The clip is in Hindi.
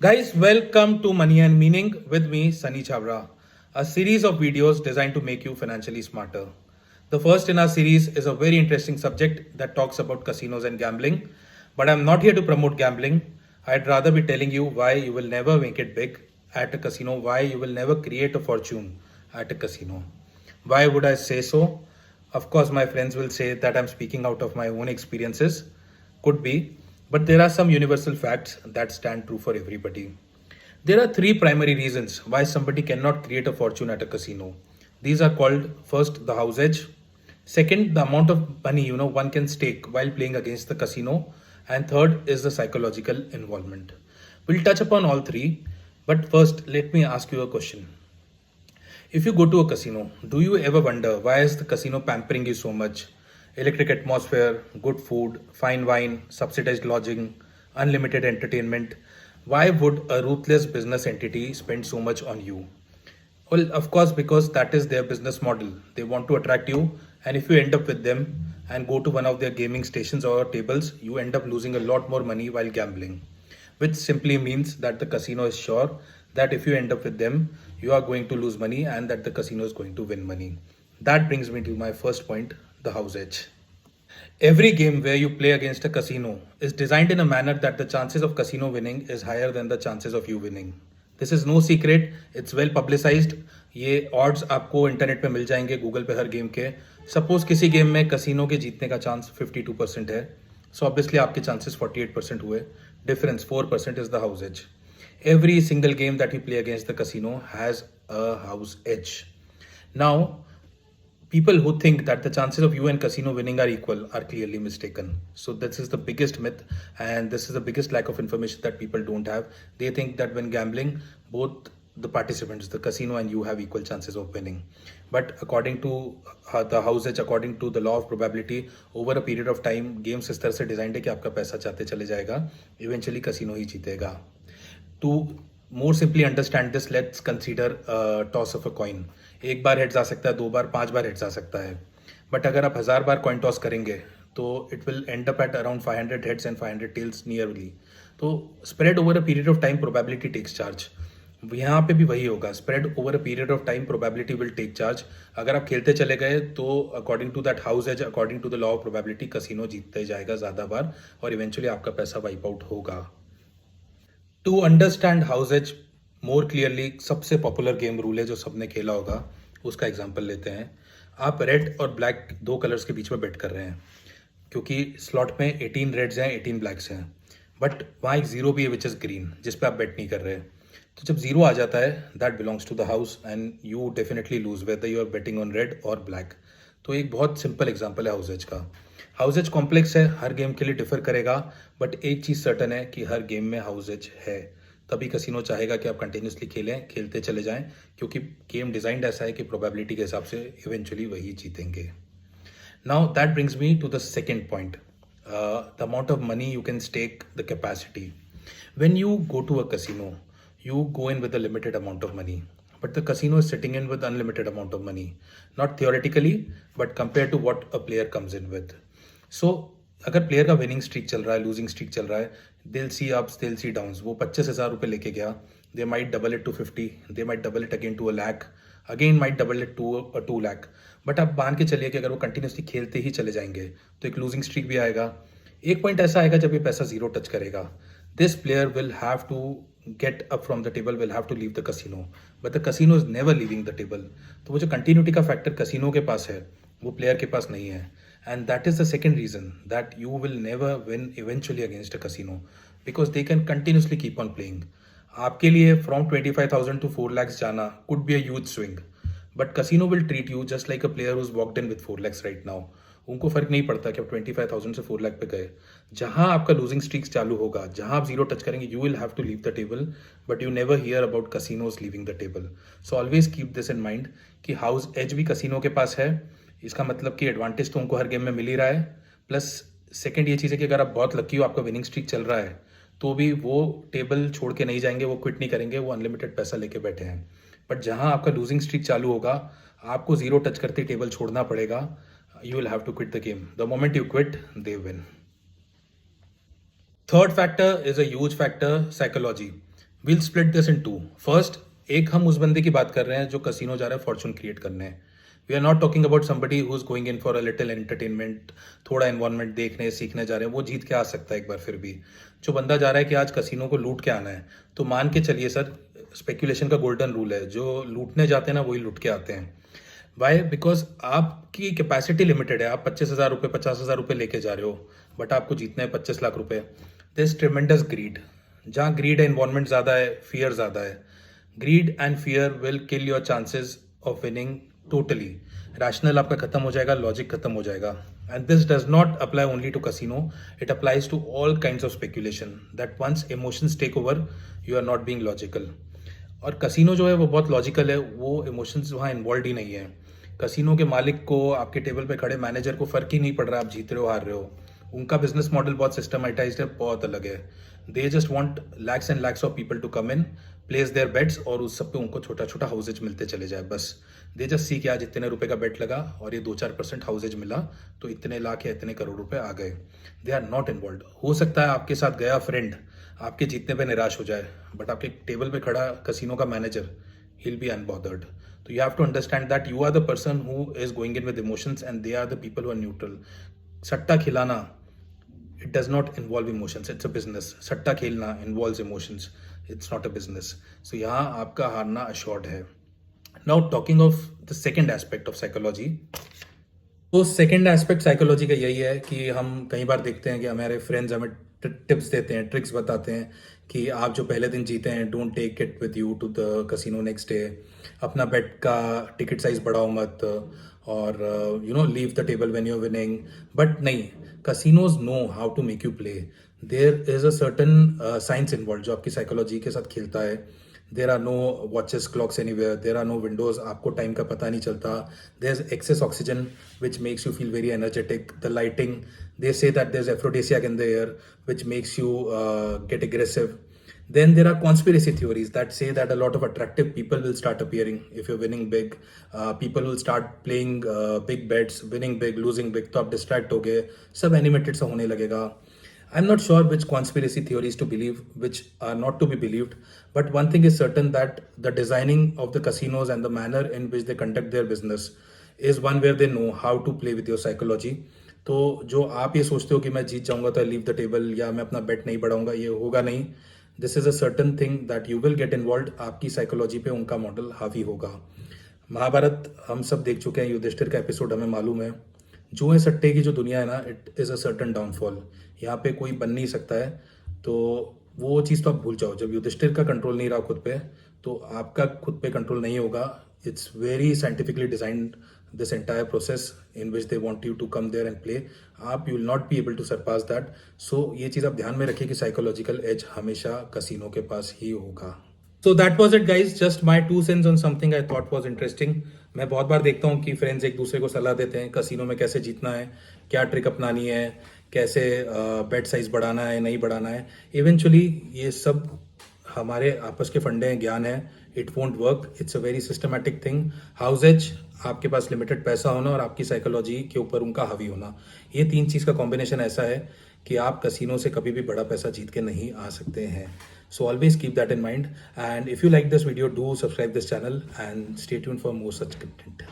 Guys, welcome to Money and Meaning with me, Sunny Chavra, a series of videos designed to make you financially smarter. The first in our series is a very interesting subject that talks about casinos and gambling, but I'm not here to promote gambling. I'd rather be telling you why you will never make it big at a casino, why you will never create a fortune at a casino. Why would I say so? Of course, my friends will say that I'm speaking out of my own experiences. Could be, but there are some universal facts that stand true for everybody. There are three primary reasons why somebody cannot create a fortune at a casino. These are called first, the house edge. Second, the amount of money one can stake while playing against the casino. And third is the psychological involvement. We'll touch upon all three, but first, let me ask you a question. If you go to a casino, do you ever wonder why is the casino pampering you so much? Electric atmosphere, good food, fine wine, subsidized lodging, unlimited entertainment. Why would a ruthless business entity spend so much on you? Well, of course, because that is their business model. They want to attract you, and if you end up with them and go to one of their gaming stations or tables, you end up losing a lot more money while gambling, which simply means that the casino is sure that if you end up with them, you are going to lose money and that the casino is going to win money. That brings me to my first point, the house edge. Every game where you play against a casino is designed in a manner that the chances of casino winning is higher than the chances of you winning. This is no secret, it's well publicized. ये odds आपको इंटरनेट पे मिल जाएंगे गूगल पे हर गेम के. सपोज किसी गेम में कसिनो के जीतने का चांस 52% है, सो ऑब्वियसली आपके चांसेस 48% हुए. Difference 4% is the house edge. Every single game that you play against the casino has a house edge. Now, people who think that the chances of you and casino winning are equal are clearly mistaken. So this is the biggest myth, and this is the biggest lack of information that people don't have. They think that when gambling, both the participants, the casino and you, have equal chances of winning. But according to the house edge, according to the law of probability, over a period of time, games इस तरह से डिजाइंड है कि आपका पैसा चाहते चले जाएगा, इवेंचुअली casino ही जीतेगा. To more simply understand this, let's consider toss of a coin. एक बार हेड्स आ सकता है, दो बार, पांच बार हेड्स आ सकता है. बट अगर आप 1000 बार कॉइन टॉस करेंगे तो it will end up at around 500 heads and 500 tails nearly. तो spread over a period of time probability takes charge. यहाँ पे भी वही होगा, spread over a period of time probability will take charge. अगर आप खेलते चले गए तो according to that house edge, according to the law of probability, casino जीतते जाएगा ज़्यादा बार और इवेंचुअली आपका पैसा वाइप आउट होगा. To understand house edge more clearly, सबसे पॉपुलर गेम रूल है जो सबने खेला होगा, उसका एग्जांपल लेते हैं. आप रेड और ब्लैक दो कलर्स के बीच में बेट कर रहे हैं क्योंकि स्लॉट में 18 रेड्स हैं, 18 ब्लैक्स हैं, बट वहाँ एक जीरो भी है विच इज़ ग्रीन, जिस पे आप बेट नहीं कर रहे. तो जब जीरो आ जाता है, that belongs to the house and you definitely lose whether you are betting on red और ब्लैक. तो एक बहुत सिंपल एग्जांपल है हाउस एज का. हाउस एज कॉम्प्लेक्स है, हर गेम के लिए डिफर करेगा, बट एक चीज़ सर्टन है कि हर गेम में हाउस एज है. तभी कसिनो चाहेगा कि आप कंटिन्यूसली खेलें, खेलते चले जाएं, क्योंकि गेम डिज़ाइंड ऐसा है कि प्रोबेबिलिटी के हिसाब से इवेंचुअली वही जीतेंगे. Now that brings me to the second point, the amount of money you can stake, the capacity. When you go to a casino, you go in with a limited amount of money, but the casino is sitting in with unlimited amount of money, not theoretically, but compared to what a player comes in with. So अगर प्लेयर का विनिंग स्ट्रीक चल रहा है, लूजिंग स्ट्रीक चल रहा है, दिल सी अप्स दिल सी डाउन्स, वो 25,000 रुपये लेके गया, they might double it to 50, they might double it again to a lakh, again might double it to 2 lakh. But आप मान के चलिए कि अगर वो कंटिन्यूसली खेलते ही चले जाएंगे तो एक लूजिंग स्ट्रीक भी आएगा. एक पॉइंट ऐसा आएगा जब ये पैसा जीरो टच करेगा. This player will have to get up from the table, will have to leave the casino, but the casino is never leaving the table. तो वो जो कंटिन्यूटी का फैक्टर कसिनो के पास है वो प्लेयर के पास नहीं है. And that is the second reason that you will never win eventually against a casino, because they can continuously keep on playing. आपके लिए from 25,000 to 4 lakhs जाना could be a huge swing, but casino will treat you just like a player who's walked in with 4 lakhs right now. उनको फर्क नहीं पड़ता कि आप 25,000 से 4 लाख पे गए. जहां आपका लूजिंग स्ट्रीक्स चालू होगा, जहां आप जीरो टच करेंगे, you will have to leave the table, but you never hear about casinos leaving the table. So always keep this in mind कि हाउस एज भी कसिनो के पास है. इसका मतलब कि एडवांटेज तो उनको हर गेम में मिल ही रहा है. प्लस सेकंड ये चीज़ है कि अगर आप बहुत लकी हो, आपका विनिंग स्ट्रीक चल रहा है, तो भी वो टेबल छोड़ के नहीं जाएंगे, वो क्विट नहीं करेंगे, वो अनलिमिटेड पैसा लेके बैठे हैं. बट जहां आपका लूजिंग स्ट्रीक चालू होगा, आपको जीरो टच करते टेबल छोड़ना पड़ेगा. You will have to quit the game. The moment you quit, they win. Third factor is a huge factor, psychology. We'll split this in two. First, एक हम उस बंदे की बात कर रहे हैं जो कसिनो जा रहा है फॉर्चून क्रिएट करने. We are not talking about somebody who is going in for a little entertainment, थोड़ा एनवायरनमेंट देखने सीखने जा रहे हैं, वो जीत के आ सकता है एक बार फिर भी. जो बंदा जा रहा है कि आज कसिनो को लूट के आना है, तो मान के चलिए सर, स्पेक्यूलेशन का गोल्डन रूल है, जो लूटने जाते हैं ना वही लूट के आते हैं. वाई? बिकॉज आपकी कैपेसिटी लिमिटेड है. आप 25,000 रुपये 50,000 रुपये लेके जा रहे हो, बट आपको जीतना है 25 लाख रुपए. This tremendous greed. जहाँ ग्रीड है, इन्वॉल्वमेंट ज़्यादा है, फियर ज़्यादा है. Greed and fear will kill your chances of winning totally. Rational आपका खत्म हो जाएगा, लॉजिक खत्म हो जाएगा. And this does not apply only to casino, it applies to all kinds of speculation. That once emotions take over, you are not being logical. और कसिनो जो है वो बहुत लॉजिकल है, वो इमोशंस वहाँ इन्वॉल्व ही नहीं है. कसिनो के मालिक को, आपके टेबल पे खड़े मैनेजर को फर्क ही नहीं पड़ रहा आप जीत रहे हो हार रहे हो. उनका बिजनेस मॉडल बहुत सिस्टमेटाइज्ड है, बहुत अलग है. They just want lakhs and lakhs of people to come in, place their bets, और उस सब पे उनको छोटा छोटा हाउसेज मिलते चले जाए बस. दे जस्ट सी कि आज इतने रुपए का बेट लगा और ये 2-4% हाउसेज मिला तो इतने लाख या इतने करोड़ रुपए आ गए. They are not involve. हो सकता है आपके साथ गया फ्रेंड आपके जीतने पे निराश हो जाए, बट आपके टेबल पे खड़ा कसिनो का manager, he'll be unbothered. So you have to understand that you are the person who is going in with emotions and they are the people who are neutral. सट्टा खिलाना, it does not involve emotions. It's a business. सट्टा खेलना involves emotions. It's not a business. So यहाँ आपका हारना assured है. Now talking of the second aspect of psychology. तो सेकेंड एस्पेक्ट साइकोलॉजी का यही है कि हम कई बार देखते हैं कि हमारे फ्रेंड्स हमें टिप्स देते हैं, ट्रिक्स बताते हैं कि आप जो पहले दिन जीते हैं, don't take it with you to the casino next day. अपना बेट का टिकट साइज बढ़ाओ मत, और leave the table when you are winning. But नहीं, casinos know how to make you play. There is a certain science involve जो आपकी साइकोलॉजी के साथ खेलता है. There are no watches clocks anywhere, there are no windows, आपको टाइम का पता नहीं चलता. There is access oxygen which makes you feel very energetic. The lighting, they say that there's aphrodisiac in the air which makes you get aggressive. Then there are conspiracy theories that say that a lot of attractive people will start appearing if you're winning big. People will start playing big bets, winning big, losing big, तो आप distract हो गए, सब animated सा होने लगेगा. I'm not sure which conspiracy theories to believe, which are not to be believed, but one thing is certain that the designing of the casinos and the manner in which they conduct their business is one where they know how to play with your psychology. तो जो आप ये सोचते हो कि मैं जीत जाऊंगा तो लीव द टेबल या मैं अपना बेट नहीं बढ़ाऊंगा, ये होगा नहीं. This is a certain thing that you will get involve. आपकी साइकोलॉजी पे उनका मॉडल हावी होगा. महाभारत हम सब देख चुके हैं, युधिष्ठिर का एपिसोड हमें मालूम है. जुए सट्टे की जो दुनिया है ना, it is a certain downfall. यहाँ पे कोई बन नहीं सकता है. तो वो चीज़ तो आप भूल जाओ. जब युधिष्ठिर का कंट्रोल नहीं रहा खुद पे, तो आपका खुद पे कंट्रोल नहीं होगा. It's very scientifically designed, this entire process in which they want you to come there and play. आप you will not be able to surpass that. So ये चीज़ आप ध्यान में रखिए कि psychological edge हमेशा कसिनो के पास ही होगा. So that was it guys, just my 2 cents on something I thought was interesting. मैं बहुत बार देखता हूँ कि फ्रेंड्स एक दूसरे को सलाह देते हैं कसिनो में कैसे जीतना है, क्या ट्रिक अपनानी है, कैसे बेट साइज बढ़ाना है नहीं बढ़ाना है. इवेंचुअली ये सब हमारे आपस के फंडे हैं, ज्ञान है. It won't work. It's a very systematic thing. House edge, आपके पास लिमिटेड पैसा होना और आपकी साइकोलॉजी के ऊपर उनका हावी होना, ये 3 चीज़ का कॉम्बिनेशन ऐसा है कि आप कसिनो से कभी भी बड़ा पैसा जीत के नहीं आ सकते हैं. सो always keep that in mind. And if you like this video, do subscribe this channel and stay tuned for more such content.